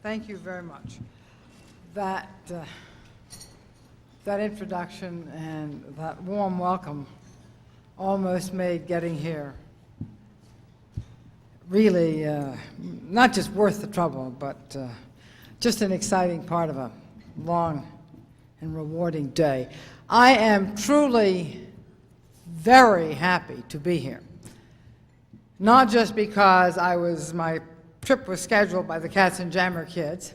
Thank you very much. That introduction and that warm welcome almost made getting here really not just worth the trouble, but just an exciting part of a long and rewarding day. I am truly very happy to be here. Not just because my trip was scheduled by the Katzenjammer kids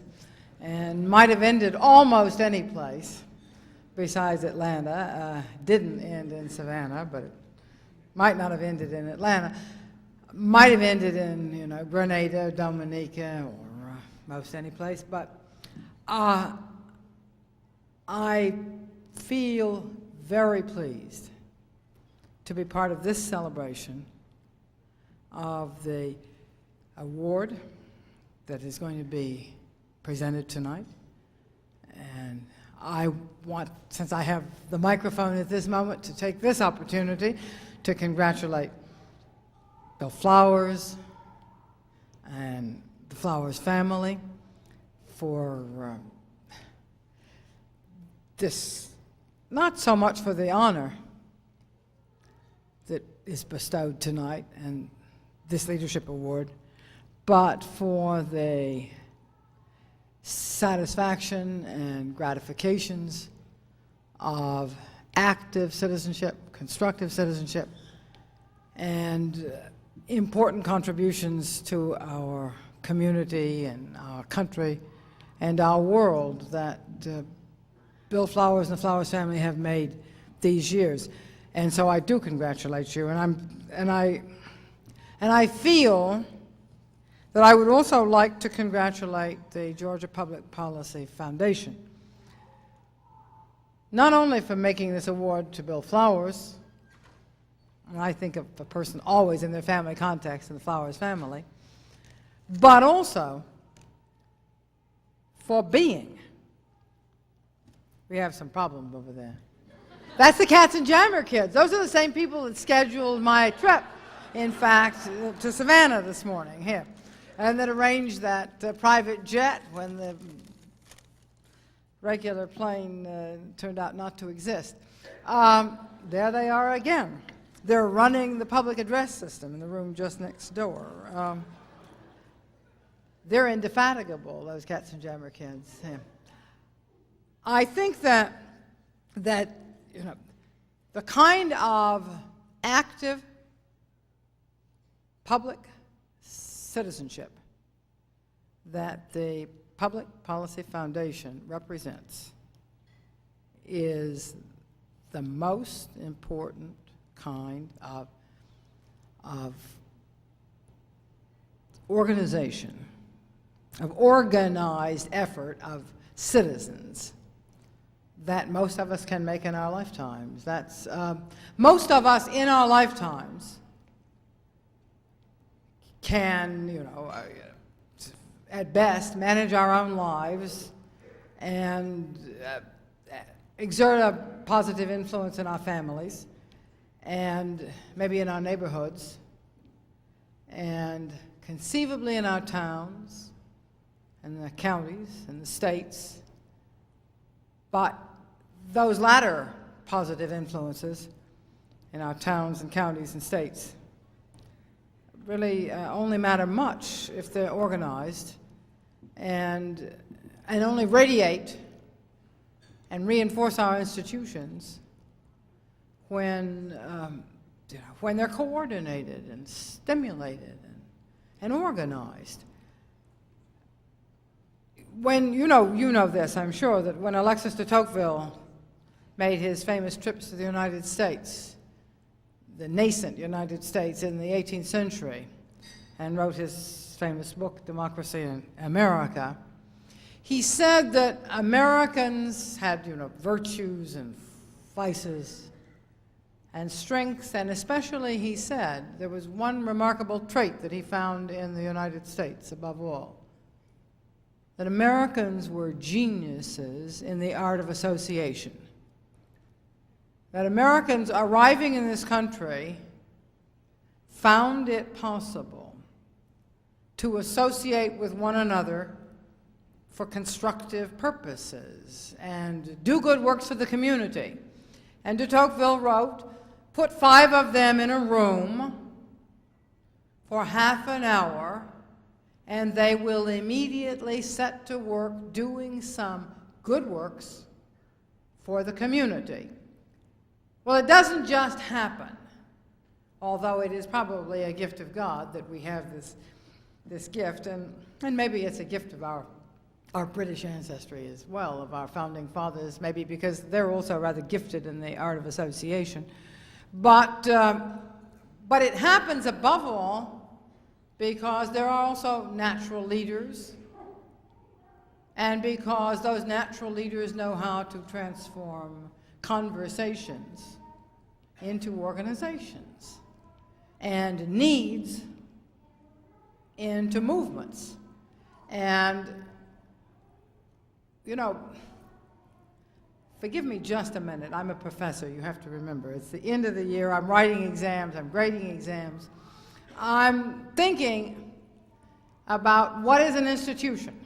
and might have ended almost any place besides Atlanta. Didn't end in Savannah, but it might not have ended in Atlanta. Might have ended in, Grenada, Dominica, or most any place. But I feel very pleased to be part of this celebration of the award that is going to be presented tonight. And I want, since I have the microphone at this moment, to take this opportunity to congratulate Bill Flowers and the Flowers family for this, not so much for the honor that is bestowed tonight and this leadership award, but for the satisfaction and gratifications of active citizenship, constructive citizenship, and important contributions to our community and our country and our world that Bill Flowers and the Flowers family have made these years. And so I do congratulate you, and I feel that I would also like to congratulate the Georgia Public Policy Foundation, not only for making this award to Bill Flowers, and I think of a person always in their family context in the Flowers family, but also for being. We have some problems over there. That's the Katzenjammer kids. Those are the same people that scheduled my trip, in fact, to Savannah this morning here, and that arranged that private jet when the regular plane turned out not to exist. There they are again. They're running the public address system in the room just next door. They're indefatigable, those Katzenjammer kids. Yeah. I think that the kind of active public citizenship that the Public Policy Foundation represents is the most important kind of organization, of organized effort of citizens that most of us can make in our lifetimes. That's most of us in our lifetimes can, at best, manage our own lives and exert a positive influence in our families and maybe in our neighborhoods and conceivably in our towns and the counties and the states. But those latter positive influences in our towns and counties and states really only matter much if they're organized and only radiate and reinforce our institutions when they're coordinated and stimulated and organized. When you know this, I'm sure, that when Alexis de Tocqueville made his famous trips to the United States, the nascent United States in the 18th century, and wrote his famous book, Democracy in America, he said that Americans had, virtues and vices and strengths, and especially, he said, there was one remarkable trait that he found in the United States above all, that Americans were geniuses in the art of association. That Americans arriving in this country found it possible to associate with one another for constructive purposes and do good works for the community. And de Tocqueville wrote, put 5 of them in a room for half an hour, and they will immediately set to work doing some good works for the community. Well, it doesn't just happen, although it is probably a gift of God that we have this gift, and maybe it's a gift of our British ancestry as well, of our founding fathers, maybe because they're also rather gifted in the art of association. But it happens above all because there are also natural leaders, and because those natural leaders know how to transform conversations into organizations and needs into movements. And, you know, forgive me just a minute. I'm a professor, you have to remember. It's the end of the year. I'm writing exams. I'm grading exams. I'm thinking about what is an institution.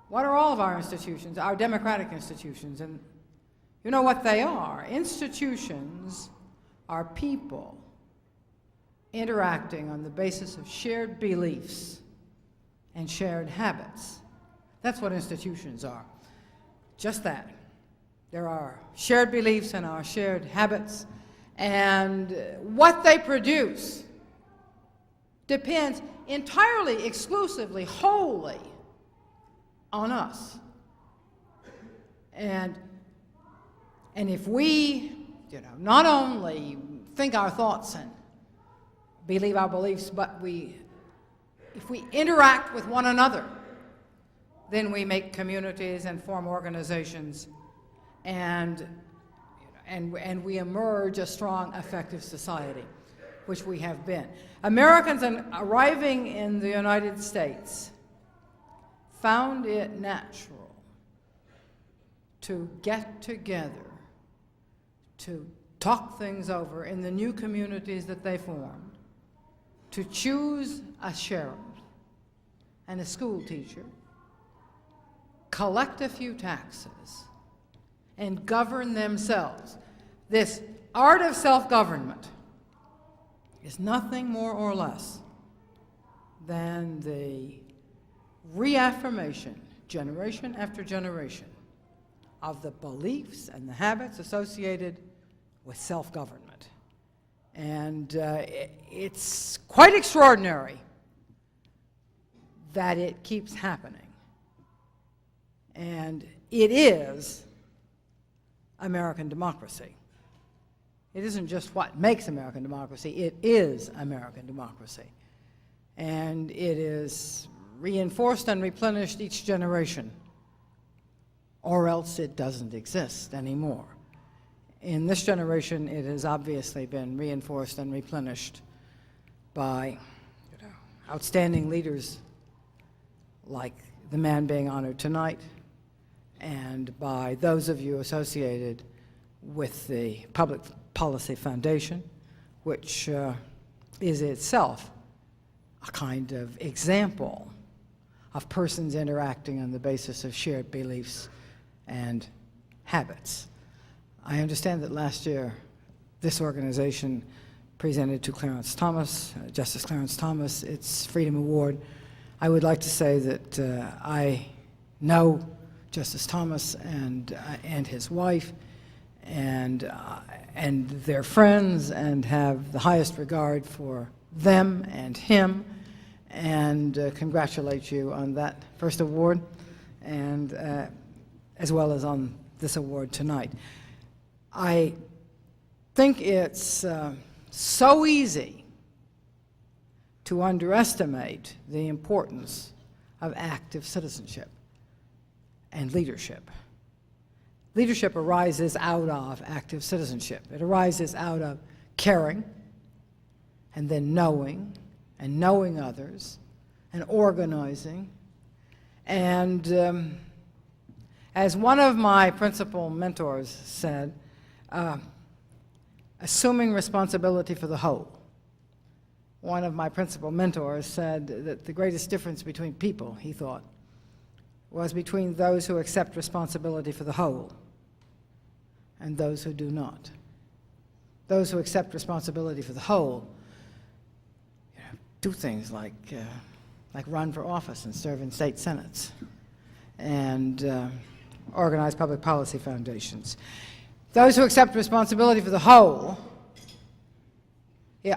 What are all of our institutions, our democratic institutions? And you know what they are. Institutions are people interacting on the basis of shared beliefs and shared habits. That's what institutions are. Just that. There are shared beliefs and our shared habits, and what they produce depends entirely, exclusively, wholly on us. And if we, not only think our thoughts and believe our beliefs, but if we interact with one another, then we make communities and form organizations, and we emerge a strong, effective society, which we have been. Americans arriving in the United States found it natural to get together, to talk things over in the new communities that they formed, to choose a sheriff and a school teacher, collect a few taxes, and govern themselves. This art of self-government is nothing more or less than the reaffirmation, generation after generation, of the beliefs and the habits associated with self-government. And it's quite extraordinary that it keeps happening. And it is American democracy. It isn't just what makes American democracy, it is American democracy. And it is reinforced and replenished each generation, or else it doesn't exist anymore. In this generation, it has obviously been reinforced and replenished by outstanding leaders like the man being honored tonight, and by those of you associated with the Public Policy Foundation, which is itself a kind of example of persons interacting on the basis of shared beliefs and habits. I understand that last year this organization presented to Clarence Thomas, Justice Clarence Thomas, its Freedom Award. I would like to say that I know Justice Thomas and his wife and their friends, and have the highest regard for them and him, and congratulate you on that first award, and as well as on this award tonight. I think it's so easy to underestimate the importance of active citizenship and leadership. Leadership arises out of active citizenship. It arises out of caring, and then knowing, and knowing others, and organizing. And as one of my principal mentors said, assuming responsibility for the whole. one of my principal mentors said that the greatest difference between people, he thought, was between those who accept responsibility for the whole and those who do not. Those who accept responsibility for the whole do things like run for office and serve in state senates and organize public policy foundations. Those who accept responsibility for the whole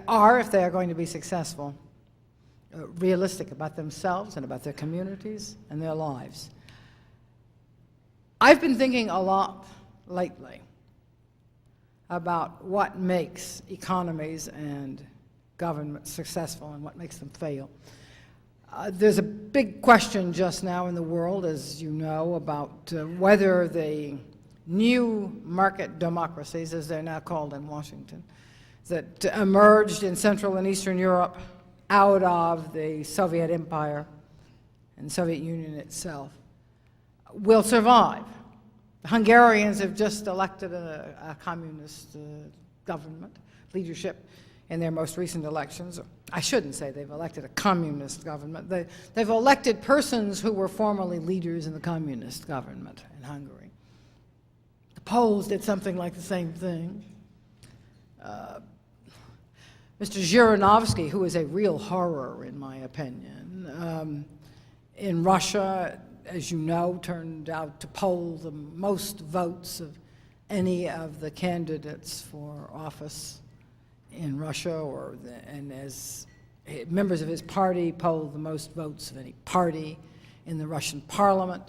are, if they are going to be successful, realistic about themselves and about their communities and their lives. I've been thinking a lot lately about what makes economies and governments successful and what makes them fail. There's a big question just now in the world, as you know, about whether the new market democracies, as they're now called in Washington, that emerged in Central and Eastern Europe out of the Soviet Empire and Soviet Union itself, will survive. The Hungarians have just elected a communist government leadership in their most recent elections. I shouldn't say they've elected a communist government. They've elected persons who were formerly leaders in the communist government in Hungary. The Poles did something like the same thing. Mr. Zhirinovsky, who is a real horror in my opinion, in Russia, as you know, turned out to poll the most votes of any of the candidates for office in Russia, and as members of his party polled the most votes of any party in the Russian parliament.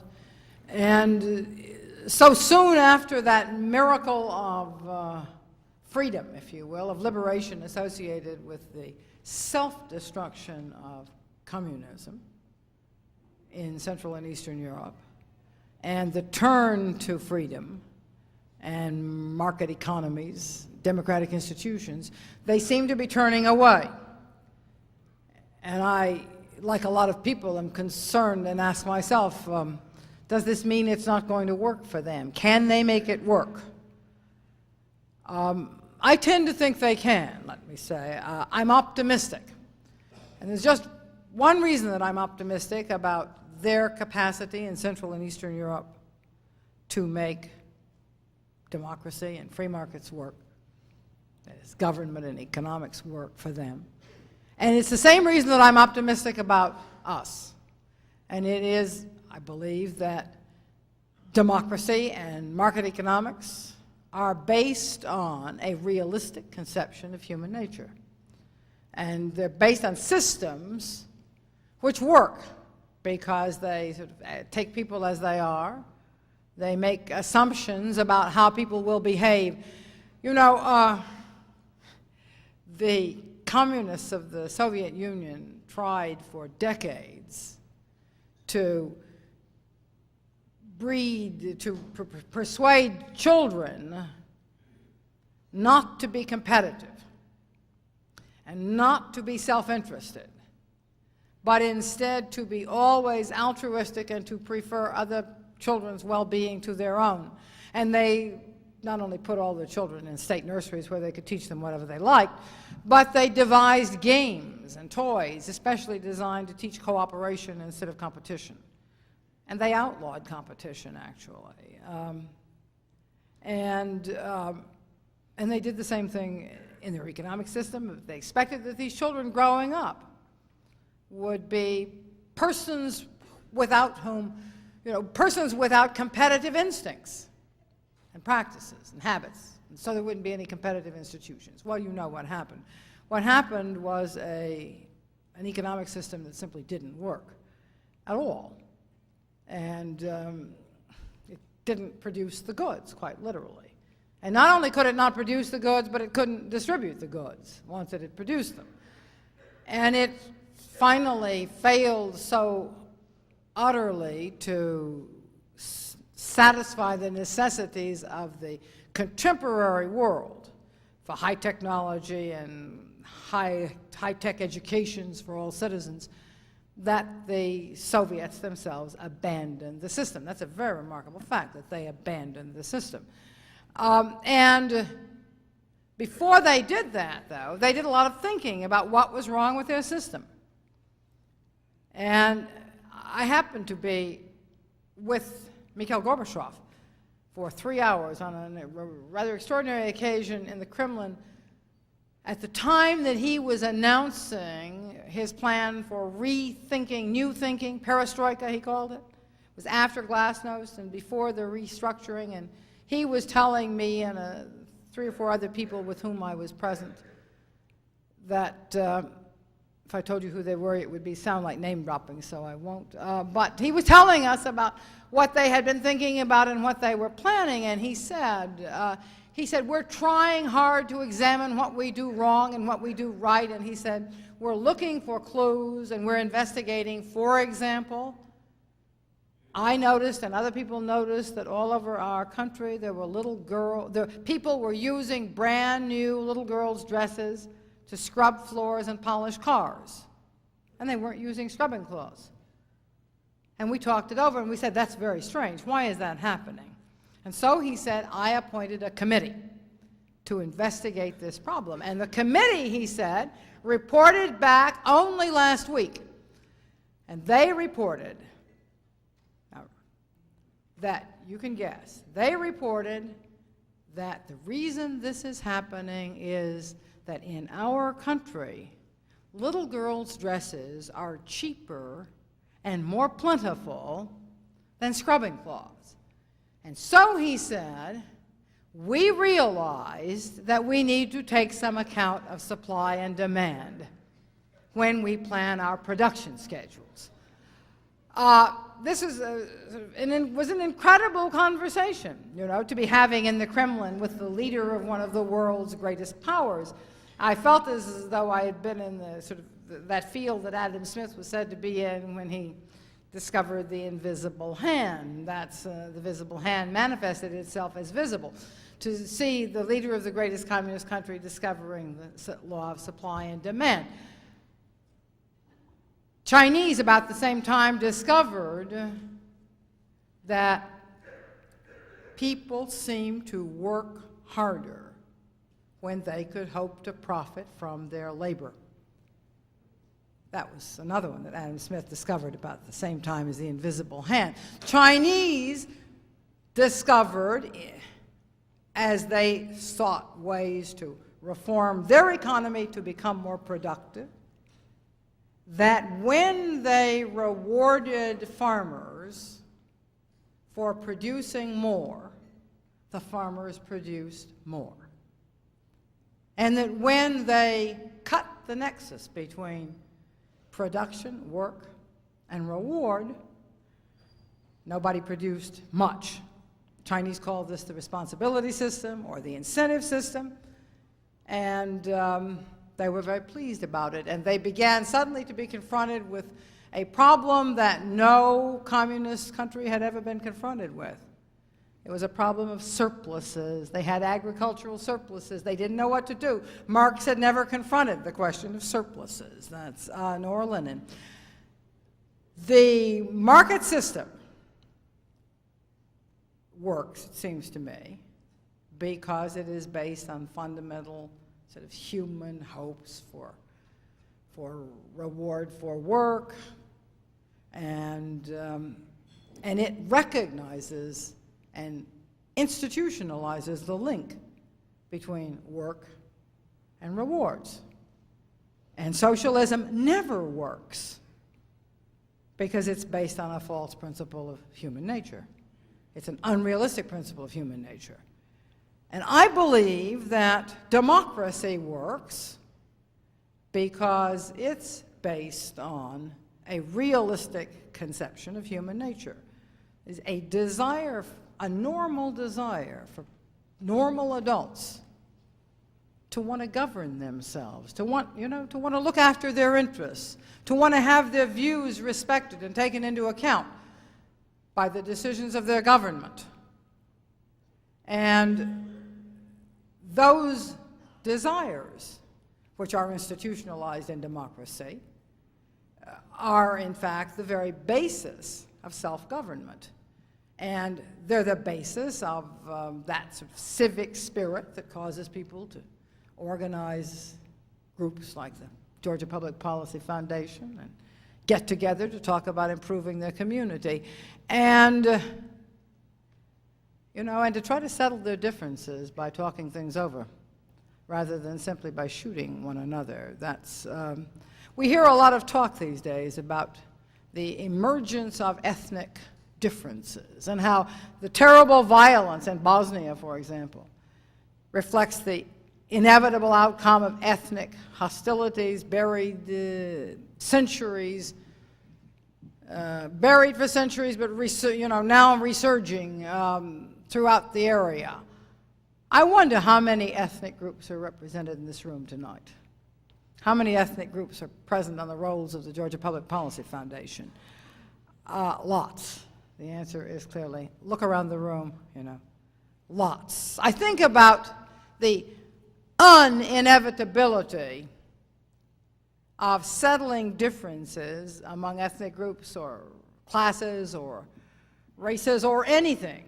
And so soon after that miracle of freedom, if you will, of liberation associated with the self-destruction of communism in Central and Eastern Europe, and the turn to freedom and market economies, democratic institutions, they seem to be turning away. And I, like a lot of people, am concerned and ask myself, does this mean it's not going to work for them? Can they make it work? I tend to think they can, let me say. I'm optimistic. And there's just one reason that I'm optimistic about their capacity in Central and Eastern Europe to make democracy and free markets work. That is, government and economics work for them. And it's the same reason that I'm optimistic about us. And it is, I believe, that democracy and market economics are based on a realistic conception of human nature. And they're based on systems which work because they sort of take people as they are. They make assumptions about how people will behave. You know, the communists of the Soviet Union tried for decades to persuade children not to be competitive and not to be self-interested, but instead to be always altruistic and to prefer other children's well-being to their own. And they not only put all the children in state nurseries where they could teach them whatever they liked, but they devised games and toys especially designed to teach cooperation instead of competition. And they outlawed competition, actually. And they did the same thing in their economic system. They expected that these children growing up would be persons without whom, persons without competitive instincts and practices and habits, and so there wouldn't be any competitive institutions. Well, you know what happened. What happened was an economic system that simply didn't work at all. And it didn't produce the goods, quite literally. And not only could it not produce the goods, but it couldn't distribute the goods once it had produced them. And it finally failed so utterly to satisfy the necessities of the contemporary world for high technology and high-tech educations for all citizens, that the Soviets themselves abandoned the system. That's a very remarkable fact, that they abandoned the system. And Before they did that, though, they did a lot of thinking about what was wrong with their system. And I happened to be with Mikhail Gorbachev for 3 hours on a rather extraordinary occasion in the Kremlin at the time that he was announcing his plan for rethinking, new thinking, perestroika he called it. It was after Glasnost and before the restructuring, and he was telling me and 3 or 4 other people with whom I was present that if I told you who they were, it would sound like name dropping, so I won't. But he was telling us about what they had been thinking about and what they were planning, and he said, we're trying hard to examine what we do wrong and what we do right, and he said, we're looking for clues and we're investigating. For example, I noticed and other people noticed that all over our country there were people were using brand new little girls' dresses to scrub floors and polish cars, and they weren't using scrubbing cloths. And we talked it over and we said, that's very strange. Why is that happening? And so he said, I appointed a committee to investigate this problem. And the committee, he said, reported back only last week. And they reported, now, that you can guess, they reported that the reason this is happening is that in our country, little girls' dresses are cheaper and more plentiful than scrubbing cloths. And so he said, we realized that we need to take some account of supply and demand when we plan our production schedules. This was an incredible conversation, to be having in the Kremlin with the leader of one of the world's greatest powers. I felt as though I had been in the that field that Adam Smith was said to be in when he discovered the invisible hand. That's the visible hand manifested itself as visible. To see the leader of the greatest communist country discovering the law of supply and demand. Chinese, about the same time, discovered that people seem to work harder when they could hope to profit from their labor. That was another one that Adam Smith discovered about the same time as the invisible hand. Chinese discovered, as they sought ways to reform their economy to become more productive, that when they rewarded farmers for producing more, the farmers produced more. And that when they cut the nexus between production, work, and reward, nobody produced much. Chinese call this the responsibility system or the incentive system, and they were very pleased about it. And they began suddenly to be confronted with a problem that no communist country had ever been confronted with. It was a problem of surpluses. They had agricultural surpluses. They didn't know what to do. Marx had never confronted the question of surpluses. That's Nora Lenin. The market system works, it seems to me, because it is based on fundamental sort of human hopes for reward for work, and it recognizes and institutionalizes the link between work and rewards. And socialism never works because it's based on a false principle of human nature. It's an unrealistic principle of human nature. And I believe that democracy works because it's based on a realistic conception of human nature. It's a desire, a normal desire for normal adults to want to govern themselves, to want to look after their interests, to want to have their views respected and taken into account by the decisions of their government. And those desires, which are institutionalized in democracy, are in fact the very basis of self-government. And they're the basis of that sort of civic spirit that causes people to organize groups like the Georgia Public Policy Foundation and get together to talk about improving their community. And, and to try to settle their differences by talking things over rather than simply by shooting one another. We hear a lot of talk these days about the emergence of ethnic differences and how the terrible violence in Bosnia, for example, reflects the inevitable outcome of ethnic hostilities buried for centuries, but now resurging throughout the area. I wonder how many ethnic groups are represented in this room tonight. How many ethnic groups are present on the rolls of the Georgia Public Policy Foundation? Lots. The answer is clearly, look around the room, lots. I think about the inevitability of settling differences among ethnic groups or classes or races or anything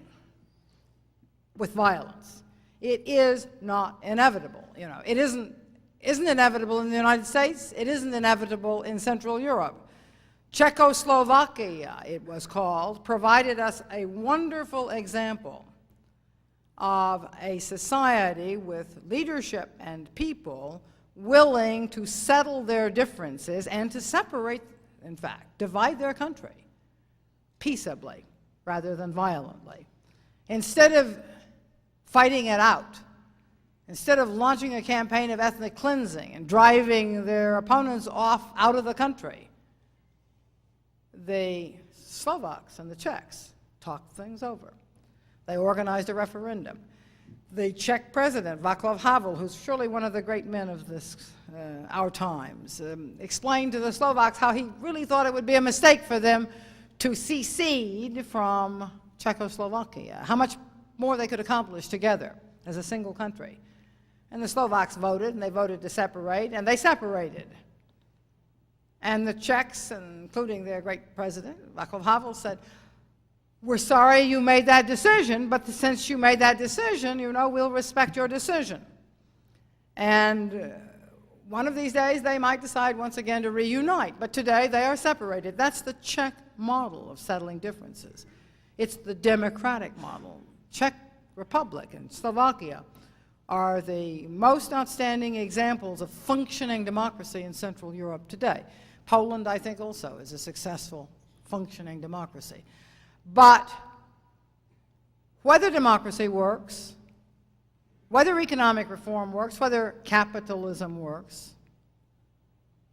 with violence. It is not inevitable. It isn't inevitable in the United States. It isn't inevitable in Central Europe. Czechoslovakia, it was called, provided us a wonderful example of a society with leadership and people willing to settle their differences and to separate, in fact, divide their country peaceably rather than violently. Instead of fighting it out, instead of launching a campaign of ethnic cleansing and driving their opponents out of the country, the Slovaks and the Czechs talked things over. They organized a referendum. The Czech president, Václav Havel, who's surely one of the great men of our times, explained to the Slovaks how he really thought it would be a mistake for them to secede from Czechoslovakia, how much more they could accomplish together as a single country. And the Slovaks voted, and they voted to separate, and they separated. And the Czechs, including their great president, Václav Havel, said, "We're sorry you made that decision, but since you made that decision, we'll respect your decision." And one of these days, they might decide once again to reunite, but today they are separated. That's the Czech model of settling differences. It's the democratic model. Czech Republic and Slovakia are the most outstanding examples of functioning democracy in Central Europe today. Poland, I think, also is a successful functioning democracy. But whether democracy works, whether economic reform works, whether capitalism works,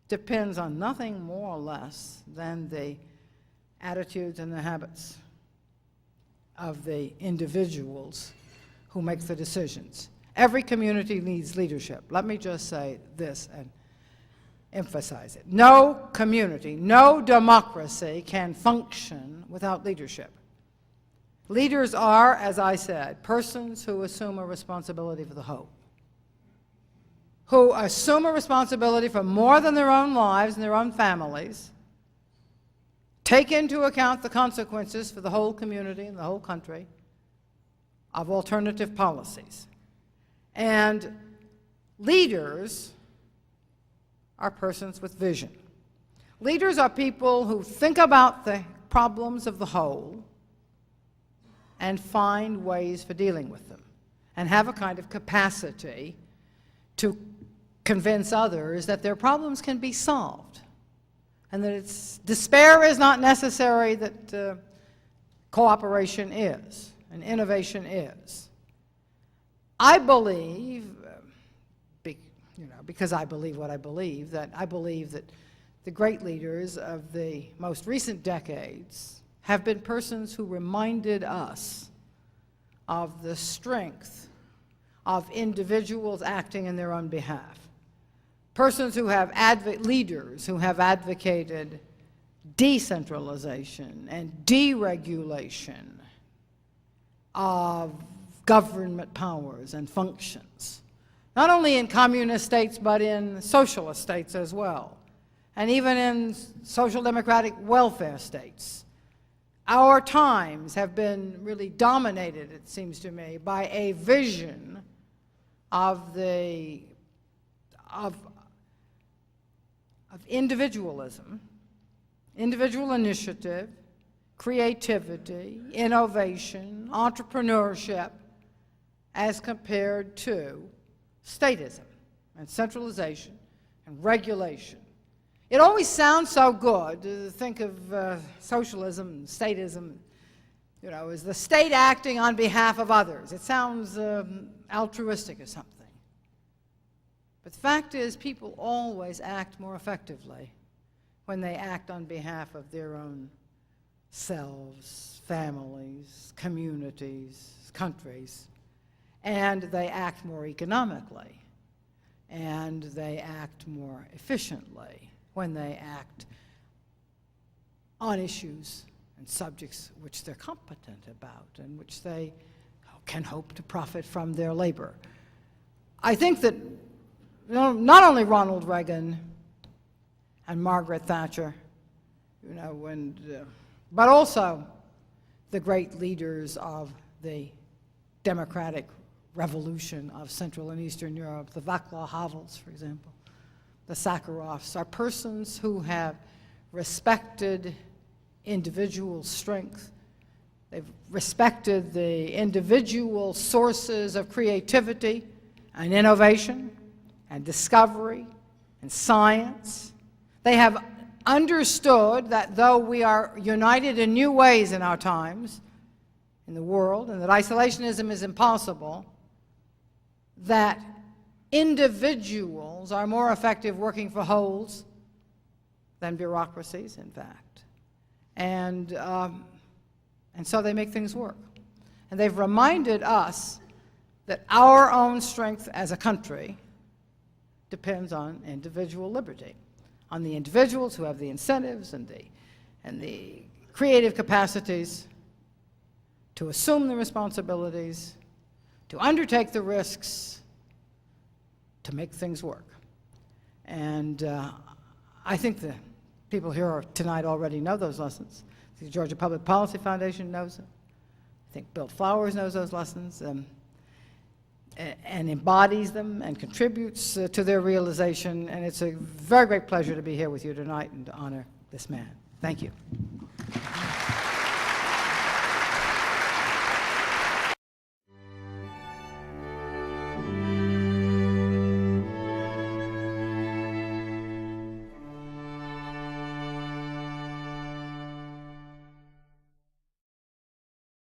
depends on nothing more or less than the attitudes and the habits of the individuals who make the decisions. Every community needs leadership. Let me just say this and emphasize it. No community, no democracy can function without leadership. Leaders are, as I said, persons who assume a responsibility for the whole, who assume a responsibility for more than their own lives and their own families, take into account the consequences for the whole community and the whole country of alternative policies. And leaders are persons with vision. Leaders are people who think about the problems of the whole and find ways for dealing with them and have a kind of capacity to convince others that their problems can be solved and that despair is not necessary, that cooperation is and innovation is. I believe, because I believe what I believe, that the great leaders of the most recent decades have been persons who reminded us of the strength of individuals acting in their own behalf. Persons who have leaders who have advocated decentralization and deregulation of government powers and functions, not only in communist states but in socialist states as well, and even in social democratic welfare states. Our times have been really dominated, it seems to me, by a vision of the of individualism, individual initiative, creativity, innovation, entrepreneurship, as compared to statism and centralization and regulation. It always sounds so good to think of socialism and statism, you know, as the state acting on behalf of others. It sounds altruistic or something. But the fact is, people always act more effectively when they act on behalf of their own selves, families, communities, countries, and they act more economically, and they act more efficiently when they act on issues and subjects which they're competent about and which they can hope to profit from their labor. I think that not only Ronald Reagan and Margaret Thatcher, you know, but also the great leaders of the democratic revolution of Central and Eastern Europe, the Václav Havels, for example, the Sakharovs, are persons who have respected individual strength. They've respected the individual sources of creativity and innovation and discovery and science. They have understood that though we are united in new ways in our times, in the world, and that isolationism is impossible, that individuals are more effective working for wholes than bureaucracies, in fact. And so they make things work. And they've reminded us that our own strength as a country depends on individual liberty, on the individuals who have the incentives and the creative capacities to assume the responsibilities, to undertake the risks, to make things work. And I think the people here tonight already know those lessons. The Georgia Public Policy Foundation knows it. I think Bill Flowers knows those lessons and embodies them and contributes to their realization. And it's a very great pleasure to be here with you tonight and to honor this man. Thank you.